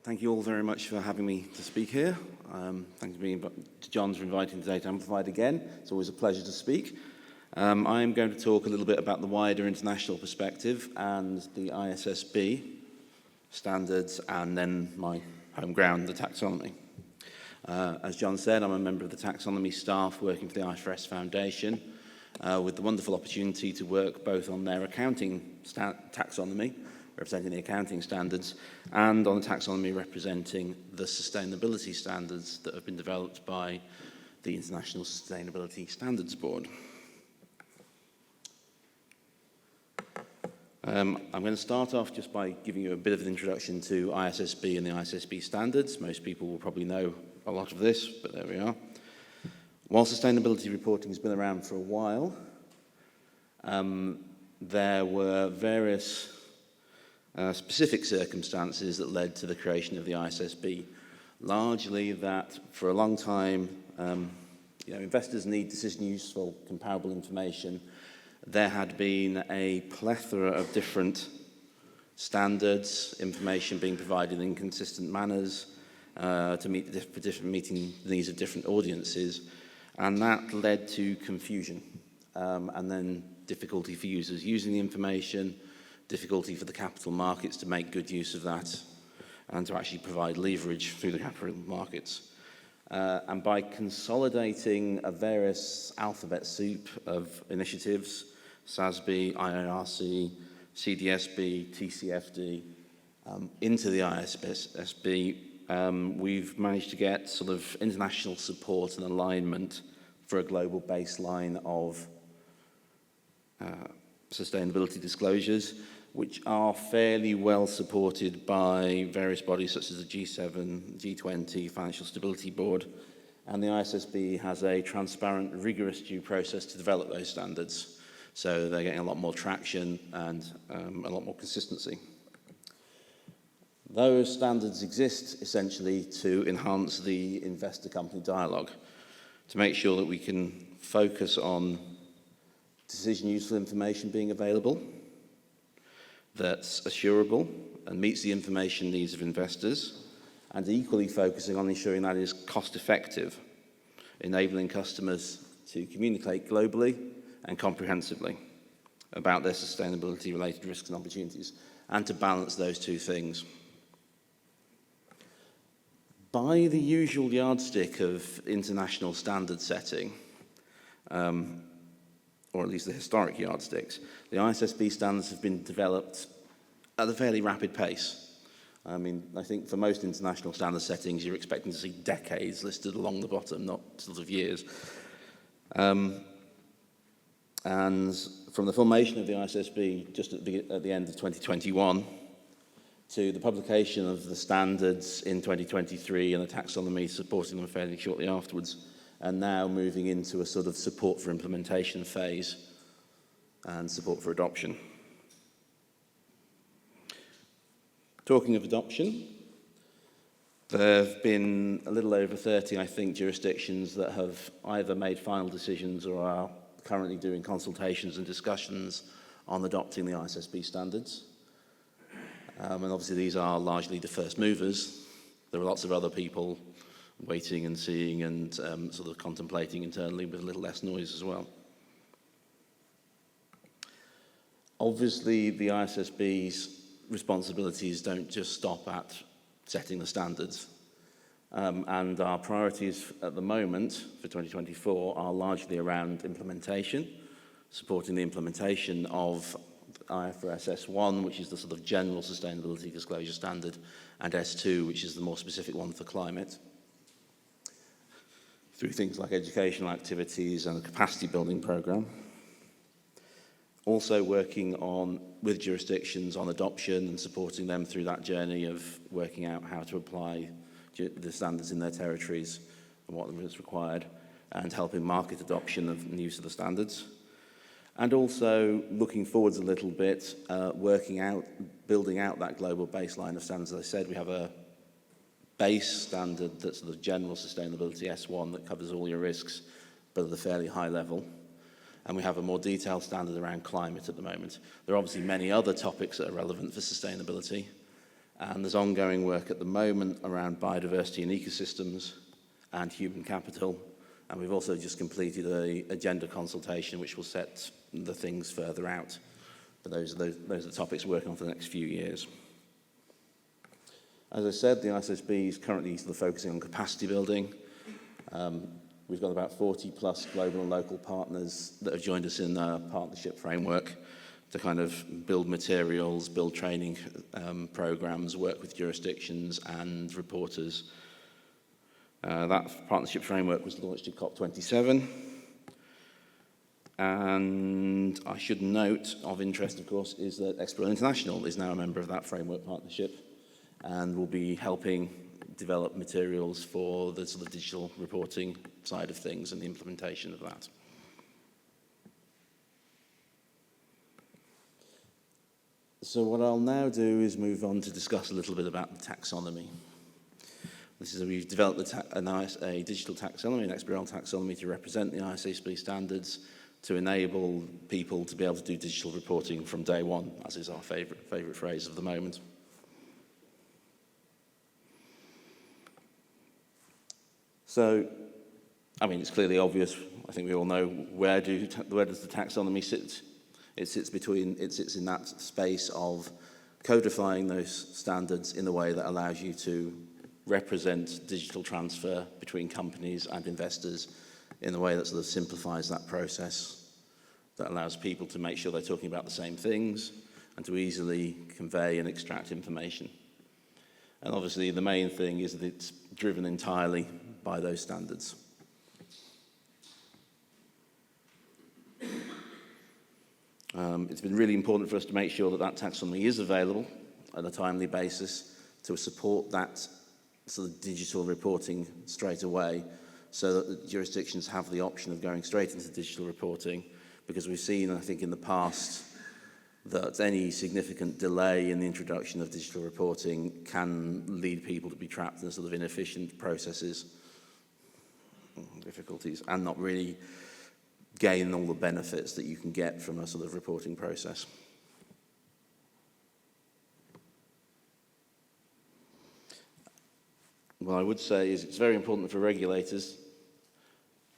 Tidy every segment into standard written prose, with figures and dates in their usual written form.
Thank you all very much for having me to speak here. Thanks to John for inviting me today to Amplified again. It's always a pleasure to speak. I'm going to talk a little bit about the wider international perspective and the ISSB standards, and then my home ground, the taxonomy. As John said, I'm a member of the taxonomy staff working for the IFRS Foundation, with the wonderful opportunity to work both on their accounting taxonomy, representing the accounting standards, and on the taxonomy representing the sustainability standards that have been developed by the International Sustainability Standards Board. I'm going to start off just by giving you a bit of an introduction to ISSB and the ISSB standards. Most people will probably know a lot of this, but there we are. While sustainability reporting has been around for a while, there were various specific circumstances that led to the creation of the ISSB. Largely that for a long time, investors need decision-useful, comparable information. There had been a plethora of different standards, information being provided in consistent manners to meet meeting the needs of different audiences, and that led to confusion and then difficulty for users using the information, difficulty for the capital markets to make good use of that and to actually provide leverage through the capital markets. And by consolidating a various alphabet soup of initiatives, ISSB, IIRC, CDSB, TCFD, into the ISSB, we've managed to get sort of international support and alignment for a global baseline of sustainability disclosures, which are fairly well supported by various bodies such as the G7, G20, Financial Stability Board, and the ISSB has a transparent, rigorous due process to develop those standards. So they're getting a lot more traction and a lot more consistency. Those standards exist essentially to enhance the investor-company dialogue, to make sure that we can focus on decision-useful information being available, that's assurable and meets the information needs of investors, and equally focusing on ensuring that is cost-effective, enabling customers to communicate globally and comprehensively about their sustainability-related risks and opportunities, and to balance those two things. By the usual yardstick of international standard setting, or at least the historic yardsticks, the ISSB standards have been developed at a fairly rapid pace. I mean, I think for most international standard settings, you're expecting to see decades listed along the bottom, not sort of years. And from the formation of the ISSB just at the end of 2021 to the publication of the standards in 2023 and the taxonomy supporting them fairly shortly afterwards, and now moving into a sort of support for implementation phase and support for adoption. Talking of adoption, there have been a little over 30, I think, jurisdictions that have either made final decisions or are currently doing consultations and discussions on adopting the ISSB standards. And obviously these are largely the first movers. There are lots of other people waiting and seeing and sort of contemplating internally with a little less noise as well. Obviously, the ISSB's responsibilities don't just stop at setting the standards. And our priorities at the moment for 2024 are largely around implementation, supporting the implementation of IFRS S1, which is the sort of general sustainability disclosure standard, and S2, which is the more specific one for climate, through things like educational activities and a capacity building program. Also working with jurisdictions on adoption and supporting them through that journey of working out how to apply the standards in their territories and what is required, and helping market adoption of use of the standards. And also looking forwards a little bit, building out that global baseline of standards. As I said, we have a base standard that's the general sustainability S1 that covers all your risks, but at a fairly high level. And we have a more detailed standard around climate at the moment. There are obviously many other topics that are relevant for sustainability, And there's ongoing work at the moment around biodiversity and ecosystems and human capital. And we've also just completed a agenda consultation which will set the things further out. But those are the topics we're working on for the next few years. As I said, the ISSB is currently sort of focusing on capacity building. We've got about 40 plus global and local partners that have joined us in our partnership framework to kind of build materials, build training programs, work with jurisdictions and reporters. That partnership framework was launched at COP27. And I should note, of interest, of course, is that Explore International is now a member of that framework partnership and will be helping develop materials for the sort of digital reporting side of things and the implementation of that. So what I'll now do is move on to discuss a little bit about the taxonomy. We've developed a digital taxonomy, an experimental taxonomy to represent the ISSB standards to enable people to be able to do digital reporting from day one, as is our favourite phrase of the moment. So, I mean, it's clearly obvious. I think we all know where does the taxonomy sit. It sits in that space of codifying those standards in a way that allows you to represent digital transfer between companies and investors in a way that sort of simplifies that process, that allows people to make sure they're talking about the same things and to easily convey and extract information. And obviously the main thing is that it's driven entirely by those standards. It's been really important for us to make sure that taxonomy is available on a timely basis to support that sort of digital reporting straight away, so that the jurisdictions have the option of going straight into digital reporting, because we've seen, I think, in the past that any significant delay in the introduction of digital reporting can lead people to be trapped in sort of inefficient processes, difficulties, and not really gain all the benefits that you can get from a sort of reporting process. What I would say is it's very important for regulators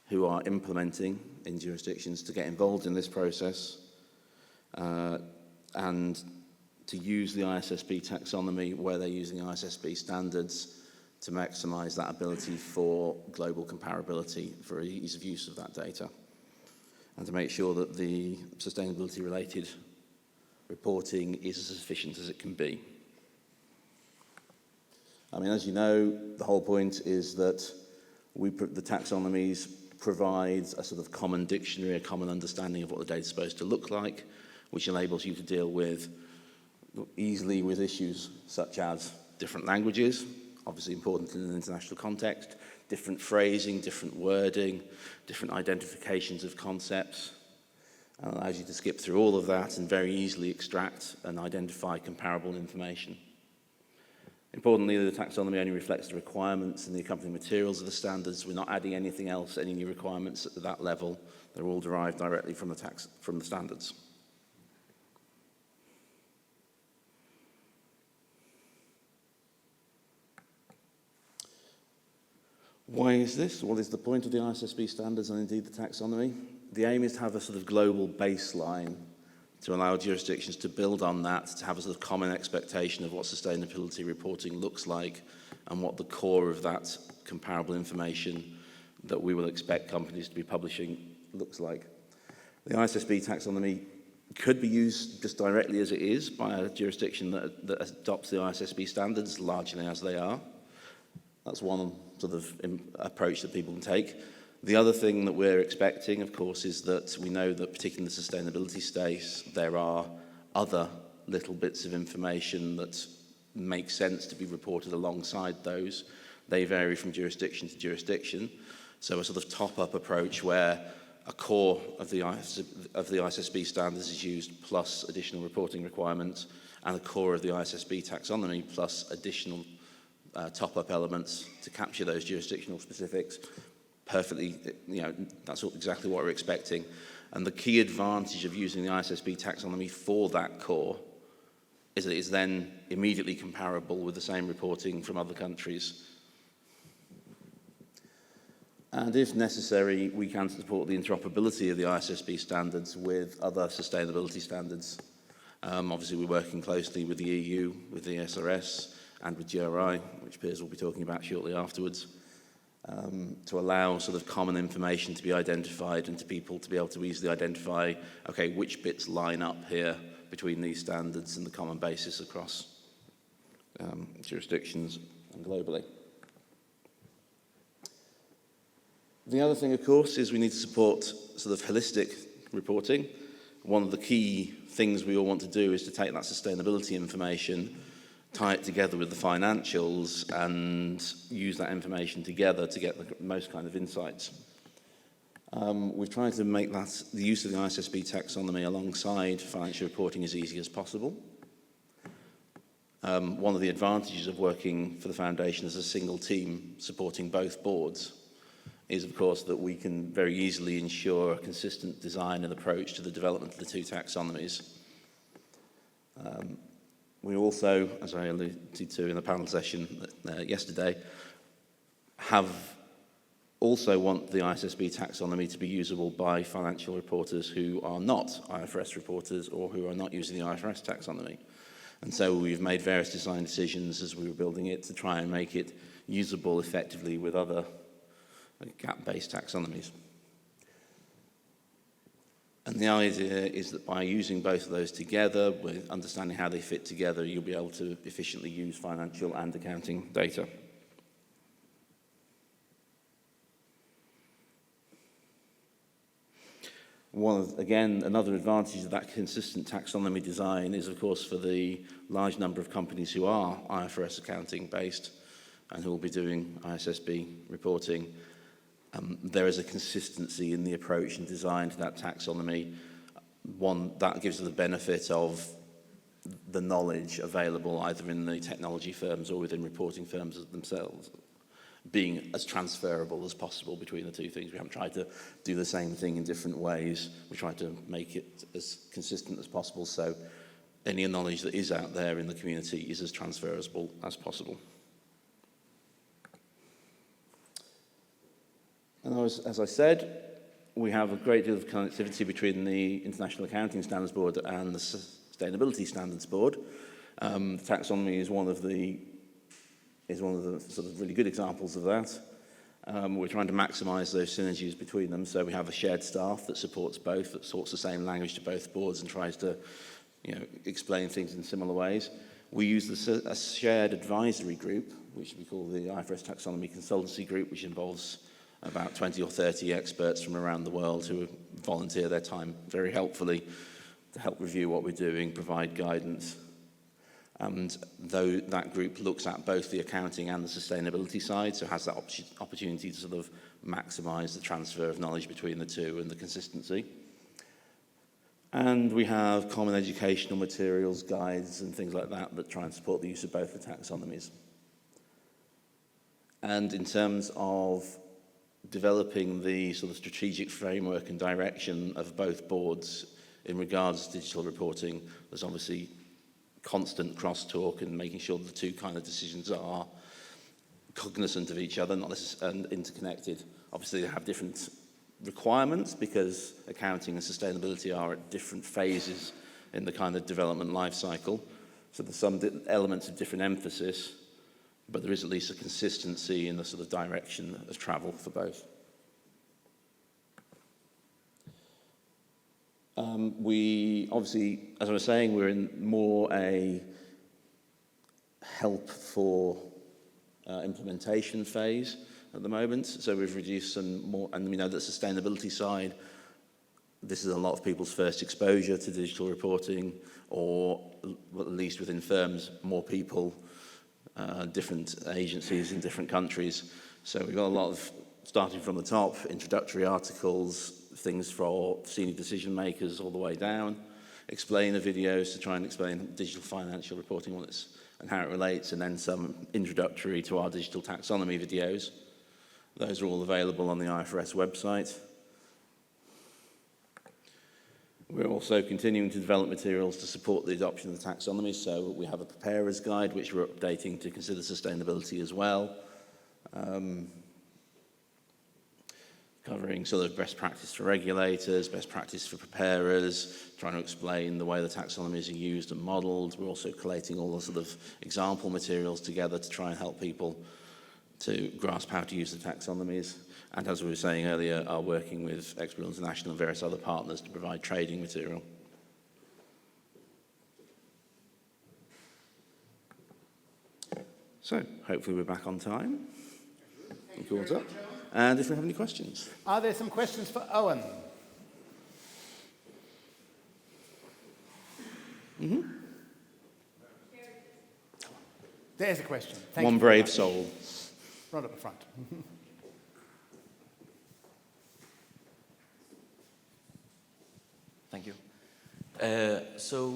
who are implementing in jurisdictions to get involved in this process and to use the ISSB taxonomy where they're using ISSB standards to maximize that ability for global comparability, for ease of use of that data, and to make sure that the sustainability-related reporting is as efficient as it can be. I mean, as you know, the whole point is that the taxonomies provide a sort of common dictionary, a common understanding of what the data is supposed to look like, which enables you to deal with easily with issues such as different languages, obviously important in an international context, different phrasing, different wording, different identifications of concepts, and allows you to skip through all of that and very easily extract and identify comparable information. Importantly, the taxonomy only reflects the requirements and the accompanying materials of the standards. We're not adding anything else, any new requirements at that level. They're all derived directly from the standards. Why is this? What is the point of the ISSB standards and indeed the taxonomy? The aim is to have a sort of global baseline to allow jurisdictions to build on that, to have a sort of common expectation of what sustainability reporting looks like and what the core of that comparable information that we will expect companies to be publishing looks like. The ISSB taxonomy could be used just directly as it is by a jurisdiction that adopts the ISSB standards largely as they are. That's one sort of approach that people can take. The other thing that we're expecting, of course, is that we know that particularly in the sustainability space, there are other little bits of information that make sense to be reported alongside those. They vary from jurisdiction to jurisdiction. So a sort of top-up approach where a core of the ISSB standards is used plus additional reporting requirements, and a core of the ISSB taxonomy plus additional top-up elements to capture those jurisdictional specifics. Perfectly, that's exactly what we're expecting. And the key advantage of using the ISSB taxonomy for that core is that it's then immediately comparable with the same reporting from other countries. And if necessary, we can support the interoperability of the ISSB standards with other sustainability standards. Obviously, we're working closely with the EU, with the ISRS, and with GRI, which Piers will be talking about shortly afterwards, to allow sort of common information to be identified and to people to be able to easily identify, okay, which bits line up here between these standards and the common basis across jurisdictions and globally. The other thing, of course, is we need to support sort of holistic reporting. One of the key things we all want to do is to take that sustainability information, tie it together with the financials, and use that information together to get the most kind of insights. We've tried to make that, the use of the ISSB taxonomy alongside financial reporting as easy as possible. One of the advantages of working for the Foundation as a single team supporting both boards is, of course, that we can very easily ensure a consistent design and approach to the development of the two taxonomies. We also, as I alluded to in the panel session yesterday, also want the ISSB taxonomy to be usable by financial reporters who are not IFRS reporters or who are not using the IFRS taxonomy. And so we've made various design decisions as we were building it to try and make it usable effectively with other gap-based taxonomies. And the idea is that by using both of those together, with understanding how they fit together, you'll be able to efficiently use financial and accounting data. Another advantage of that consistent taxonomy design is, of course, for the large number of companies who are IFRS accounting based and who will be doing ISSB reporting. There is a consistency in the approach and design to that taxonomy. One that gives us the benefit of the knowledge available either in the technology firms or within reporting firms themselves being as transferable as possible between the two things. We haven't tried to do the same thing in different ways. We try to make it as consistent as possible so any knowledge that is out there in the community is as transferable as possible. And as I said, we have a great deal of connectivity between the International Accounting Standards Board and the Sustainability Standards Board. Taxonomy is one of the sort of really good examples of that. We're trying to maximise those synergies between them, so we have a shared staff that supports both, that talks the same language to both boards and tries to, explain things in similar ways. We use a shared advisory group, which we call the IFRS Taxonomy Consultancy Group, which involves about 20 or 30 experts from around the world who volunteer their time very helpfully to help review what we're doing, provide guidance. And though that group looks at both the accounting and the sustainability side, so has that opportunity to sort of maximise the transfer of knowledge between the two and the consistency. And we have common educational materials, guides and things like that that try and support the use of both the taxonomies. And in terms of developing the sort of strategic framework and direction of both boards in regards to digital reporting, there's obviously constant crosstalk and making sure that the two kind of decisions are cognizant of each other, not necessarily and interconnected. Obviously, they have different requirements because accounting and sustainability are at different phases in the kind of development life cycle. So there's some elements of different emphasis, but there is at least a consistency in the sort of direction of travel for both. We obviously, as I was saying, we're in more a help for implementation phase at the moment. So we've reduced some more, and we know that sustainability side, this is a lot of people's first exposure to digital reporting, or at least within firms, more people, different agencies in different countries. So we've got a lot of, starting from the top, introductory articles, things for senior decision makers all the way down, explainer videos to try and explain digital financial reporting and how it relates, and then some introductory to our digital taxonomy videos. Those are all available on the IFRS website. We're also continuing to develop materials to support the adoption of the taxonomy. So we have a preparer's guide, which we're updating to consider sustainability as well, covering sort of best practice for regulators, best practice for preparers, trying to explain the way the taxonomies are used and modelled. We're also collating all the sort of example materials together to try and help people to grasp how to use the taxonomies. And as we were saying earlier, are working with Expert International and various other partners to provide trading material. So, hopefully we're back on time. Thank you all up. And if we have any questions. Are there some questions for Owen? Mm-hmm. There's a question. Thank One you brave soul. Right up the front. Thank you. So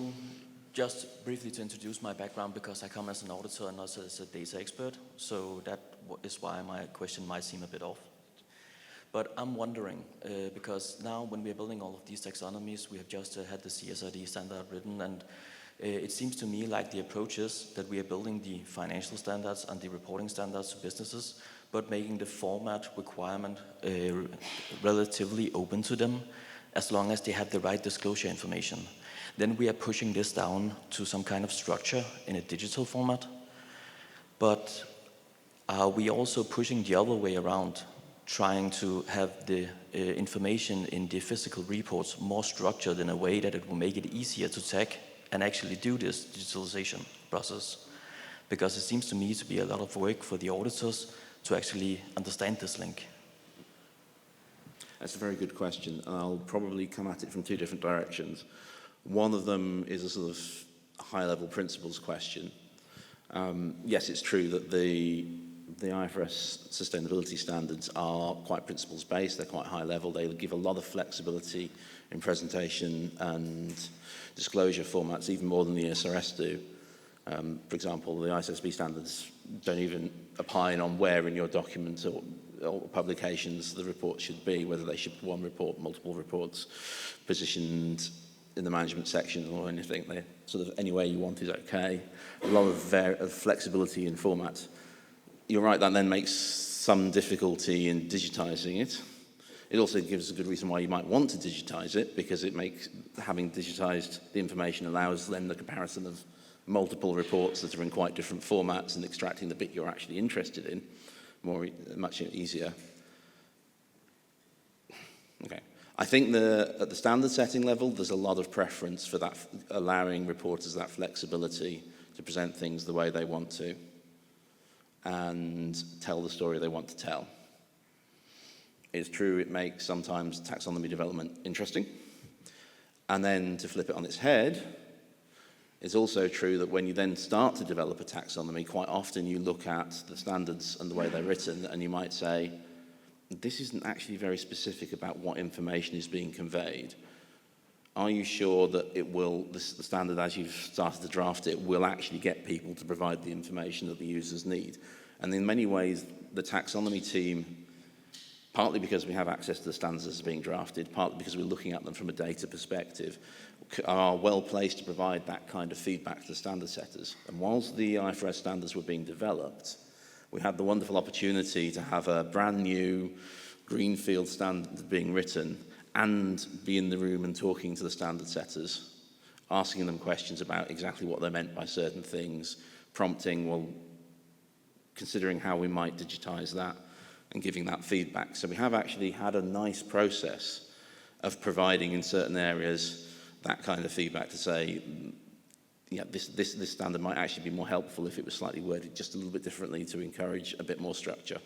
just briefly to introduce my background, because I come as an auditor and also as a data expert, so that is why my question might seem a bit off. But I'm wondering, because now when we are building all of these taxonomies, we have just had the ISSB standard written, and it seems to me like the approach is that we are building the financial standards and the reporting standards to businesses, but making the format requirement relatively open to them, as long as they have the right disclosure information. Then we are pushing this down to some kind of structure in a digital format. But are we also pushing the other way around, trying to have the information in the physical reports more structured in a way that it will make it easier to tag and actually do this digitalization process? Because it seems to me to be a lot of work for the auditors to actually understand this link. That's a very good question, and I'll probably come at it from two different directions. One of them is a sort of high-level principles question. Yes, it's true that the IFRS sustainability standards are quite principles-based, they're quite high-level, they give a lot of flexibility in presentation and disclosure formats, even more than the ISRS do. For example, the ISSB standards don't even opine on where in your documents or publications the report should be, whether they should be one report, multiple reports, positioned in the management section or anything. They're sort of any way you want is okay. A lot of flexibility in format. You're right, that then makes some difficulty in digitizing it. It also gives a good reason why you might want to digitize it, because it makes having digitized the information allows then the comparison of multiple reports that are in quite different formats and extracting the bit you're actually interested in much easier. Okay. I think at the standard setting level, there's a lot of preference for that, allowing reporters that flexibility to present things the way they want to and tell the story they want to tell. It's true it makes sometimes taxonomy development interesting. And then to flip it on its head, it's also true that when you then start to develop a taxonomy, quite often you look at the standards and the way they're written, and you might say, this isn't actually very specific about what information is being conveyed. Are you sure that it will, the standard as you've started to draft it, will actually get people to provide the information that the users need? And in many ways, the taxonomy team, partly because we have access to the standards as being drafted, partly because we're looking at them from a data perspective, are well placed to provide that kind of feedback to the standard setters. And whilst the IFRS standards were being developed, we had the wonderful opportunity to have a brand new greenfield standard being written and be in the room and talking to the standard setters, asking them questions about exactly what they meant by certain things, prompting, well, considering how we might digitize that and giving that feedback. So we have actually had a nice process of providing in certain areas that kind of feedback to say, yeah, this standard might actually be more helpful if it was slightly worded just a little bit differently to encourage a bit more structure.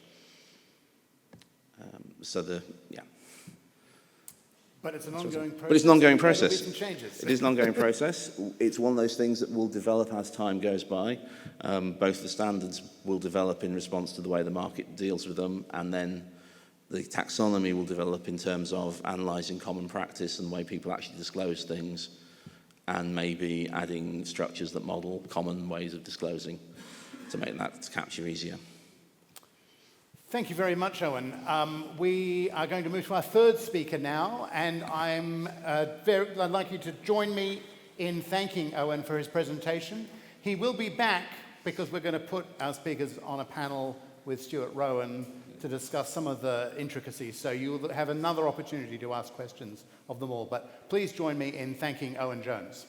But it's an ongoing process. But it's an ongoing process. There will be some changes. It is an ongoing process. It's one of those things that will develop as time goes by. Both the standards will develop in response to the way the market deals with them, and then the taxonomy will develop in terms of analysing common practice and the way people actually disclose things, and maybe adding structures that model common ways of disclosing to make that capture easier. Thank you very much, Owen. We are going to move to our third speaker now, and I'd like you to join me in thanking Owen for his presentation. He will be back because we're going to put our speakers on a panel with Stuart Rowan to discuss some of the intricacies. So you'll have another opportunity to ask questions of them all. But please join me in thanking Owen Jones.